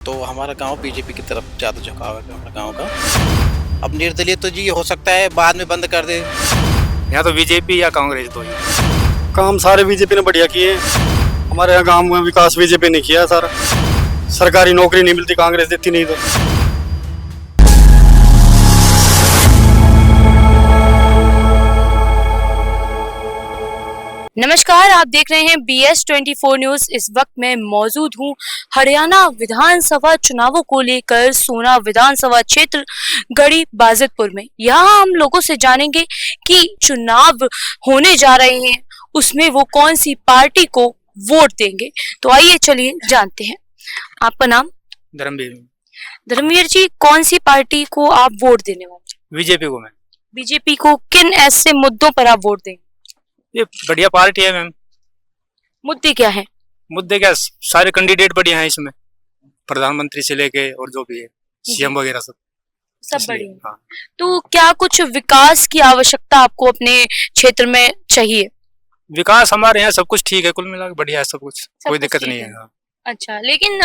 तो हमारा गांव बीजेपी की तरफ ज़्यादा झुकाव है हमारे गांव का। अब निर्दलीय तो जी हो सकता है बाद में बंद कर दे। यहाँ तो बीजेपी या कांग्रेस दो ही। काम सारे बीजेपी ने बढ़िया किए। हमारे यहाँ गांव में विकास बीजेपी ने किया सारा। सरकारी नौकरी नहीं मिलती, कांग्रेस देती नहीं। तो नमस्कार, आप देख रहे हैं BS24 न्यूज। इस वक्त मैं मौजूद हूं हरियाणा विधानसभा चुनावों को लेकर सोना विधानसभा क्षेत्र गढ़ी बाजितपुर में। यहाँ हम लोगों से जानेंगे कि चुनाव होने जा रहे हैं, उसमें वो कौन सी पार्टी को वोट देंगे। तो आइए चलिए जानते हैं। आपका नाम? धर्मवीर। धर्मवीर जी, कौन सी पार्टी को आप वोट देने वाले? बीजेपी को मैं। बीजेपी को किन ऐसे मुद्दों पर आप वोट देंगे? ये बढ़िया पार्टी है मैम। मुद्दे क्या है? मुद्दे क्या, सारे कैंडिडेट बढ़िया हैं इसमें, प्रधानमंत्री से लेके और जो भी है सीएम वगैरह सब सब बढ़िया। हाँ। तो क्या कुछ विकास की आवश्यकता आपको अपने क्षेत्र में चाहिए? विकास हमारे यहाँ सब कुछ ठीक है, कुल मिला के बढ़िया है सब कुछ, कोई कुछ दिक्कत ठीक नहीं है। है। हाँ। अच्छा, लेकिन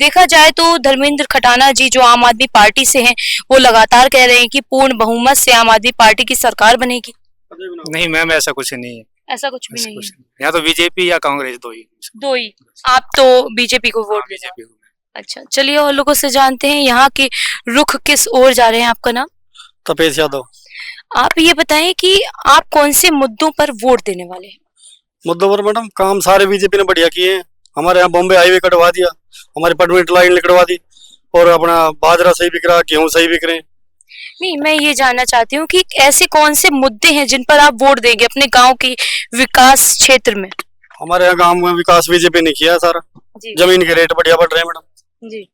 देखा जाए तो धर्मेंद्र खटाना जी जो आम आदमी पार्टी से हैं, वो लगातार कह रहे हैं कि पूर्ण बहुमत से आम आदमी पार्टी की सरकार बनेगी। नहीं मैम, ऐसा कुछ नहीं है। ऐसा कुछ भी ऐसा नहीं कुछ है। नहीं। यहाँ तो बीजेपी या कांग्रेस दो ही। दो ही। आप तो बीजेपी को वोट देंगे। बीजेपी को। अच्छा, चलिए और लोगों से जानते हैं यहाँ के रुख किस ओर जा रहे हैं। आपका नाम? तपेश यादव। आप ये बताएं कि आप कौन से मुद्दों पर वोट देने वाले हैं? मुद्दों पर मैडम काम सारे बीजेपी ने बढ़िया किए हैं। हमारे यहाँ बॉम्बे हाईवे कटवा दिया, हमारी परमिट लाइन कटवा दी, और अपना बाजरा सही बिक रहा, गेहूं सही बिक रहे हैं। नहीं, मैं ये जानना चाहती हूँ कि ऐसे कौन से मुद्दे हैं जिन पर आप वोट देंगे अपने गांव के विकास क्षेत्र में? हमारे यहाँ गांव में विकास बीजेपी ने किया सारा। जी जमीन के रेट बढ़िया बढ़ रहे हैं मैडम। जी।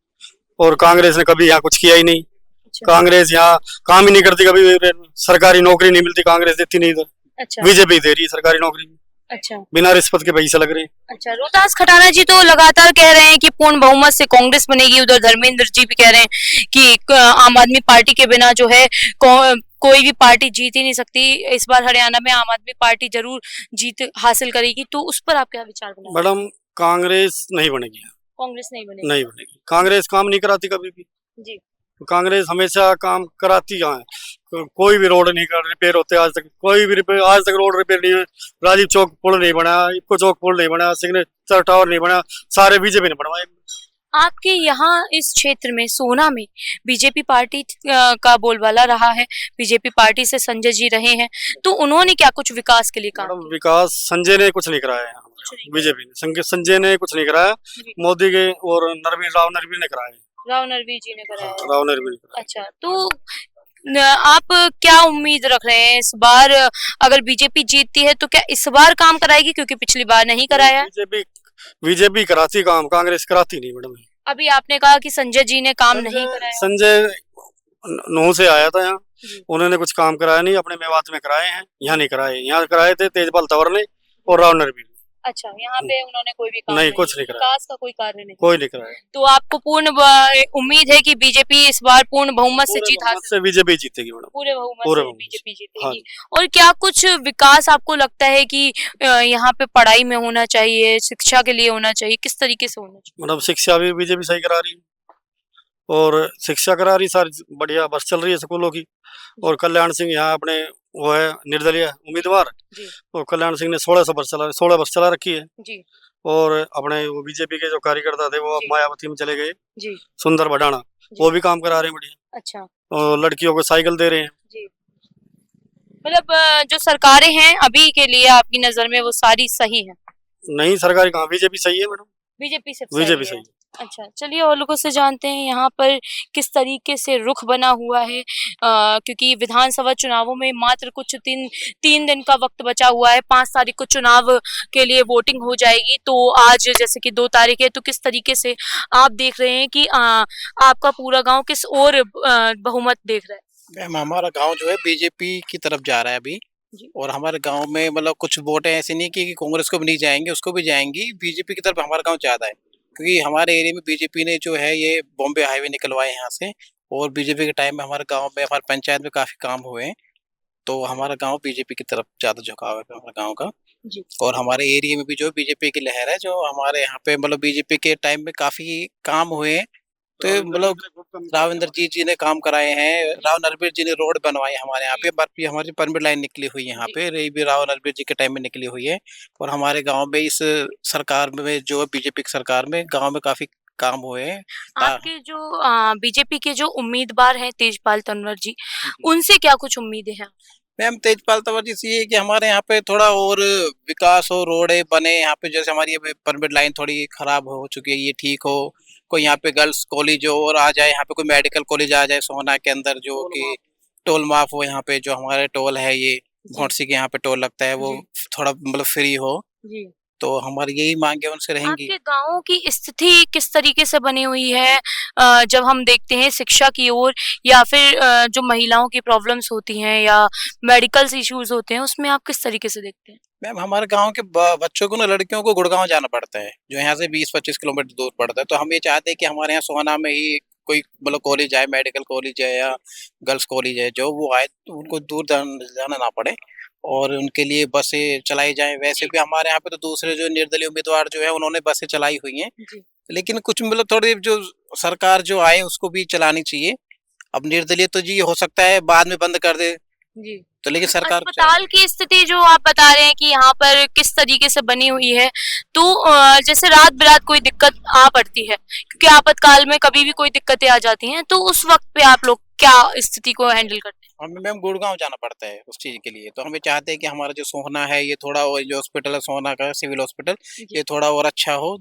और कांग्रेस ने कभी यहाँ कुछ किया ही नहीं। अच्छा। कांग्रेस यहाँ काम ही नहीं करती, कभी सरकारी नौकरी नहीं मिलती, कांग्रेस देती नहीं। तो अच्छा बीजेपी दे रही है सरकारी नौकरी, अच्छा बिना रिश्वत के पैसे लग रहे हैं। अच्छा। रोहतास खटाना जी तो लगातार कह रहे हैं कि पूर्ण बहुमत से कांग्रेस बनेगी। उधर धर्मेंद्र जी भी कह रहे हैं कि आम आदमी पार्टी के बिना जो है कोई भी पार्टी जीत ही नहीं सकती। इस बार हरियाणा में आम आदमी पार्टी जरूर जीत हासिल करेगी। तो उस पर आप क्या विचार बनाएंगे? मैडम कांग्रेस नहीं बनेगी, कांग्रेस नहीं बनेगी? नहीं बनेगी। कांग्रेस काम नहीं कराती कभी भी। जी। कांग्रेस हमेशा काम कराती यहाँ है। कोई भी रोड नहीं कर रिपेयर होते आज तक, कोई भी रिपेयर आज तक रोड रिपेयर नहीं है। राजीव चौक पुल नहीं बना, इको चौक पुल नहीं बना, सिग्नेचर टावर नहीं बना, सारे बीजेपी ने बनवाए। आपके यहाँ इस क्षेत्र में सोना में बीजेपी पार्टी का बोलबाला रहा है। बीजेपी पार्टी से संजय जी रहे हैं, तो उन्होंने क्या कुछ विकास के लिए काम मैडम किया? विकास संजय ने कुछ नहीं कराया है। बीजेपी ने, संजय ने कुछ नहीं कराया। मोदी के और राव नरवीर ने कराया। राव नरवीर जी ने कराया है। राव नरवीर ने कराया। अच्छा, तो आप क्या उम्मीद रख रहे हैं इस बार? अगर बीजेपी जीतती है तो क्या इस बार काम कराएगी, क्योंकि पिछली बार नहीं कराया? बीजेपी कराती काम, कांग्रेस कराती नहीं मैडम। अभी आपने कहा कि संजय जी ने काम नहीं कराया। संजय नूह से आया था यहाँ, उन्होंने कुछ काम कराया नहीं। अपने मेवात में कराए हैं, यहाँ नहीं कराए। यहाँ कराए थे तेजपाल तंवर ने और राव नरवीर। अच्छा, यहाँ पे उन्होंने कोई भी काम नहीं, कुछ नहीं कराया। विकास का कोई कार्य नहीं, कोई नहीं कराया। तो आपको पूर्ण उम्मीद है कि बीजेपी इस बार पूर्ण बहुमत से जीत हासिल? से बीजेपी जीतेगी मैडम। पूरे बहुमत पूरे से बहुमत बीजेपी जीतेगी। हाँ। और क्या कुछ विकास आपको लगता है कि यहाँ पे पढ़ाई में होना चाहिए, शिक्षा के लिए होना चाहिए, किस तरीके से होना चाहिए? मैडम शिक्षा भी बीजेपी सही करा रही है, और शिक्षा करा रही सारी बढ़िया, बस चल रही है स्कूलों की। और कल्याण सिंह यहाँ अपने वो है निर्दलीय उम्मीदवार, तो कल्याण सिंह ने 16 बस चला रखी है जी। और अपने वो बीजेपी के जो कार्यकर्ता थे वो अब मायावती में चले गए जी। सुंदर भडाना, वो भी काम करा रहे हैं बढ़िया। अच्छा। और लड़कियों को साइकिल दे रहे हैं। जी। मतलब जो सरकारें हैं अभी के लिए आपकी नजर में वो सारी सही हैं? नहीं, सरकारी कहाँ, बीजेपी सही है मैडम। बीजेपी से बीजेपी सही है। अच्छा, चलिए और लोगों से जानते हैं यहाँ पर किस तरीके से रुख बना हुआ है। क्योंकि विधानसभा चुनावों में मात्र कुछ 3 दिन का वक्त बचा हुआ है। 5 तारीख को चुनाव के लिए वोटिंग हो जाएगी, तो आज जैसे कि 2 तारीख है, तो किस तरीके से आप देख रहे हैं कि आपका पूरा गांव किस ओर बहुमत देख रहा है? मैम हमारा गांव जो है बीजेपी की तरफ जा रहा है अभी। और हमारे गांव में मतलब कुछ वोटें ऐसे नहीं कि कांग्रेस को भी नहीं जाएंगे, उसको भी जाएंगी, बीजेपी की तरफ हमारा गांव ज्यादा है। क्योंकि हमारे एरिया में बीजेपी ने जो है ये बॉम्बे हाईवे निकलवाए यहाँ से, और बीजेपी के टाइम में हमारे गांव में, हमारे पंचायत में काफी काम हुए हैं। तो हमारा गांव बीजेपी की तरफ ज्यादा झुकाव है हमारे गांव का। जी। और हमारे एरिया में भी जो बीजेपी की लहर है, जो हमारे यहाँ पे मतलब बीजेपी के टाइम में काफी काम हुए हैं, तो मतलब राव इंद्रजीत जी ने काम कराए हैं, राव नरबीर जी ने रोड बनवाए हमारे यहाँ पे, ये हमारी परमिट लाइन निकली हुई है यहाँ पे, ये भी राव नरबीर जी के टाइम में निकली हुई है। और हमारे गांव में इस सरकार में जो बीजेपी की सरकार में गांव में काफी काम हुए हैं। आपके जो बीजेपी के जो उम्मीदवार हैं तेजपाल तंवर जी, उनसे क्या कुछ उम्मीदें हैं? मैम तेजपाल तंवर जी से ये है कि हमारे यहाँ पे थोड़ा और विकास हो, रोडे बने यहाँ पे, जैसे हमारी ये परमिट लाइन थोड़ी खराब हो चुकी है, ये ठीक हो, कोई यहाँ पे गर्ल्स कॉलेज हो और आ जाए, यहाँ पे कोई मेडिकल कॉलेज आ जाए सोहना के अंदर, जो कि टोल माफ हो, यहाँ पे जो हमारे टोल है ये भौंडसी के यहाँ पे टोल लगता है वो थोड़ा मतलब फ्री हो, तो हमारी यही मांगे उनसे रहेंगी। आपके गाँव की स्थिति किस तरीके से बनी हुई है? जब हम देखते हैं शिक्षा की ओर, या फिर जो महिलाओं की प्रॉब्लम्स होती हैं या मेडिकल्स इश्यूज होते हैं, उसमें आप किस तरीके से देखते हैं? मैम हमारे गांव के बच्चों को ना, लड़कियों को गुड़गांव जाना पड़ता है, जो यहाँ से 20-25 किलोमीटर दूर पड़ता है, तो हम ये चाहते हैं कि हमारे यहाँ सोहना में ही कोई मतलब कॉलेज आए, मेडिकल कॉलेज है या गर्ल्स कॉलेज है, जो वो आए तो उनको दूर जाना ना पड़े और उनके लिए बसें चलाई जाएं। वैसे भी हमारे यहाँ पे तो दूसरे जो निर्दलीय उम्मीदवार जो है उन्होंने बसें चलाई हुई हैं, लेकिन कुछ मतलब थोड़ी जो सरकार जो आए उसको भी चलानी चाहिए। अब निर्दलीय तो जी हो सकता है बाद में बंद कर दे, तो लेकिन सरकार अस्पताल की स्थिति जो आप बता रहे हैं कि यहाँ पर किस तरीके से बनी हुई है, तो जैसे रात बिरात कोई दिक्कत आ पड़ती है, क्योंकि आपातकाल में कभी भी कोई दिक्कतें आ जाती हैं, तो उस वक्त पे आप लोग क्या स्थिति को हैंडल करते हैं? हमें मैम गुड़गांव जाना पड़ता है उस चीज के लिए, तो हमें चाहते हैं कि हमारा जो सोहना है ये थोड़ा, जो हॉस्पिटल है सोहना का सिविल हॉस्पिटल, ये थोड़ा और अच्छा हो,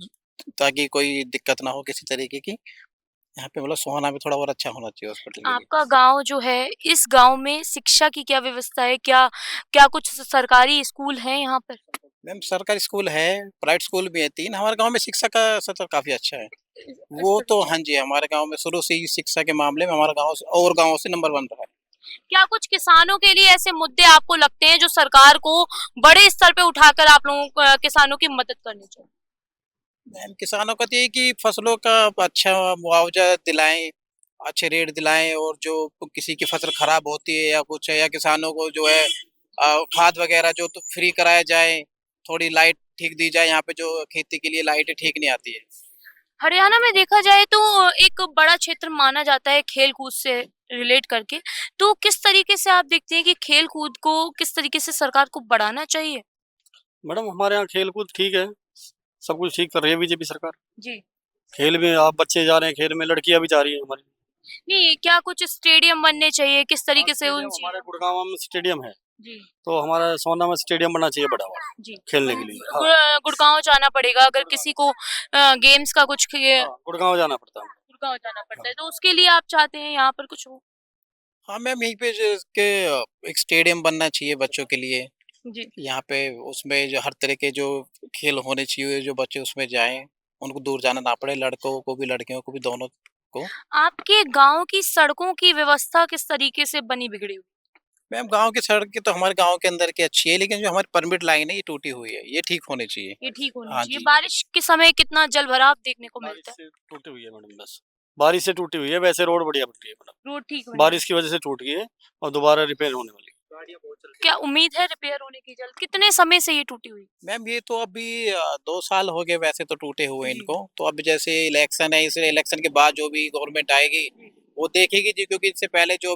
ताकि कोई दिक्कत ना हो किसी तरीके की। यहाँ पे मतलब सोहना में थोड़ा और अच्छा होना चाहिए हॉस्पिटल के लिए। आपका गांव जो है, इस गांव में शिक्षा की क्या व्यवस्था है? क्या क्या कुछ सरकारी स्कूल हैं यहाँ पर? मैम सरकारी स्कूल है, प्राइवेट स्कूल भी है 3। हमारे गांव में शिक्षा का स्तर काफी अच्छा है, वो तो हाँ जी, हमारे गांव में शुरू से ही शिक्षा के मामले में हमारा गांव और गांव से नंबर 1 रहा है। क्या कुछ किसानों के लिए ऐसे मुद्दे आपको लगते हैं जो सरकार को बड़े स्तर पे उठाकर आप लोगों किसानों की मदद करनी चाहिए? मैम किसानों का तो ये कि फसलों का अच्छा मुआवजा दिलाएं, अच्छे रेट दिलाएं, और जो किसी की फसल खराब होती है या कुछ है, या किसानों को जो है खाद वगैरह जो तो फ्री कराया जाए, थोड़ी लाइट ठीक दी जाए, यहाँ पे जो खेती के लिए लाइट ठीक नहीं आती है। हरियाणा में देखा जाए तो एक बड़ा क्षेत्र माना जाता है खेल कूद से रिलेट करके, तो किस तरीके से आप देखते हैं कि खेल कूद को किस तरीके से सरकार को बढ़ाना चाहिए? मैडम हमारे यहाँ खेल कूद ठीक है, सब कुछ ठीक कर रही है बीजेपी सरकार। जी। खेल में आप बच्चे जा रहे हैं, खेल में लड़कियां भी जा रही हैं हमारी। नहीं, क्या कुछ स्टेडियम बनने चाहिए? किस तरीके से उन हमारे गुड़गांव में स्टेडियम है, जी तो हमारा सोना में स्टेडियम बनना चाहिए बड़ा हुआ जी खेलने के लिए। हाँ, गुड़गांव जाना पड़ेगा अगर किसी को गेम्स का कुछ गुड़गांव जाना पड़ता है। गुड़गांव जाना पड़ता है, तो उसके लिए आप चाहते हैं यहाँ पर कुछ हो? हाँ मैम यहीं पे जो के एक स्टेडियम बनना चाहिए बच्चों के लिए, जी। यहाँ पे उसमें जो हर तरह के जो खेल होने चाहिए, जो बच्चे उसमें जाएं, उनको दूर जाना ना पड़े, लड़कों को भी लड़कियों को भी, दोनों को। आपके गांव की सड़कों की व्यवस्था किस तरीके से बनी बिगड़ी हुई? मैम गांव की सड़क की तो हमारे गांव के अंदर की अच्छी है, लेकिन जो हमारी परमिट लाइन है ये टूटी हुई है, ये ठीक होनी चाहिए। ये ठीक होनी हाँ चाहिए। जी। बारिश के समय कितना जल भराव देखने को मिलता है? बारिश से टूटी हुई है मैडम, बस बारिश से टूटी हुई है, वैसे रोड बढ़िया बन रही है मैडम, रोड ठीक होनी बारिश की वजह से टूट गई है और दोबारा रिपेयर होने वाली है। क्या उम्मीद है रिपेयर होने की जल्द? कितने समय से ये टूटी हुई? मैम ये तो अभी 2 साल हो गए वैसे तो टूटे हुए जी। इनको, तो अब जैसे इलेक्शन है, इस इलेक्शन के बाद जो भी गवर्नमेंट आएगी वो देखेगी जी, क्योंकि इससे पहले जो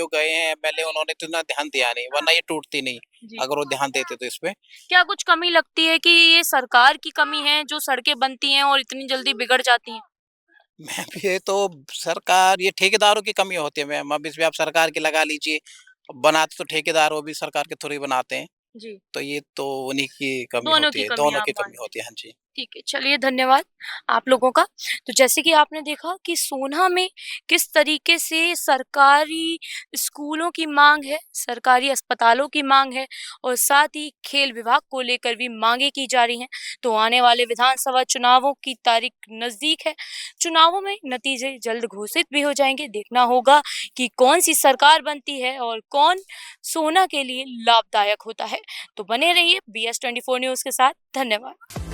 गए हैं एमएलए उन्होंने तो इतना ध्यान दिया नहीं, वरना ये टूटती नहीं जी। अगर वो ध्यान देते तो इस पे। क्या कुछ कमी लगती है कि ये सरकार की कमी है जो सड़कें बनती हैं और इतनी जल्दी बिगड़ जाती हैं? मैम ये तो सरकार, ये ठेकेदारों की कमी होती है मैम, अब इसमें आप सरकार की लगा लीजिए, बनाते तो ठेकेदार वो भी सरकार के थ्रू ही बनाते हैं, जी। तो ये तो उन्हीं की कमी दोनों होती की है, कमी दोनों आप की कमी मानते होती है। हाँ जी। ठीक है, चलिए धन्यवाद आप लोगों का। तो जैसे कि आपने देखा कि सोना में किस तरीके से सरकारी स्कूलों की मांग है, सरकारी अस्पतालों की मांग है और साथ ही खेल विभाग को लेकर भी मांगे की जा रही हैं। तो आने वाले विधानसभा चुनावों की तारीख नज़दीक है। चुनावों में नतीजे जल्द घोषित भी हो जाएंगे। देखना होगा कि कौन सी सरकार बनती है और कौन सोना के लिए लाभदायक होता है। तो बने रहिए BS24 न्यूज़ के साथ। धन्यवाद।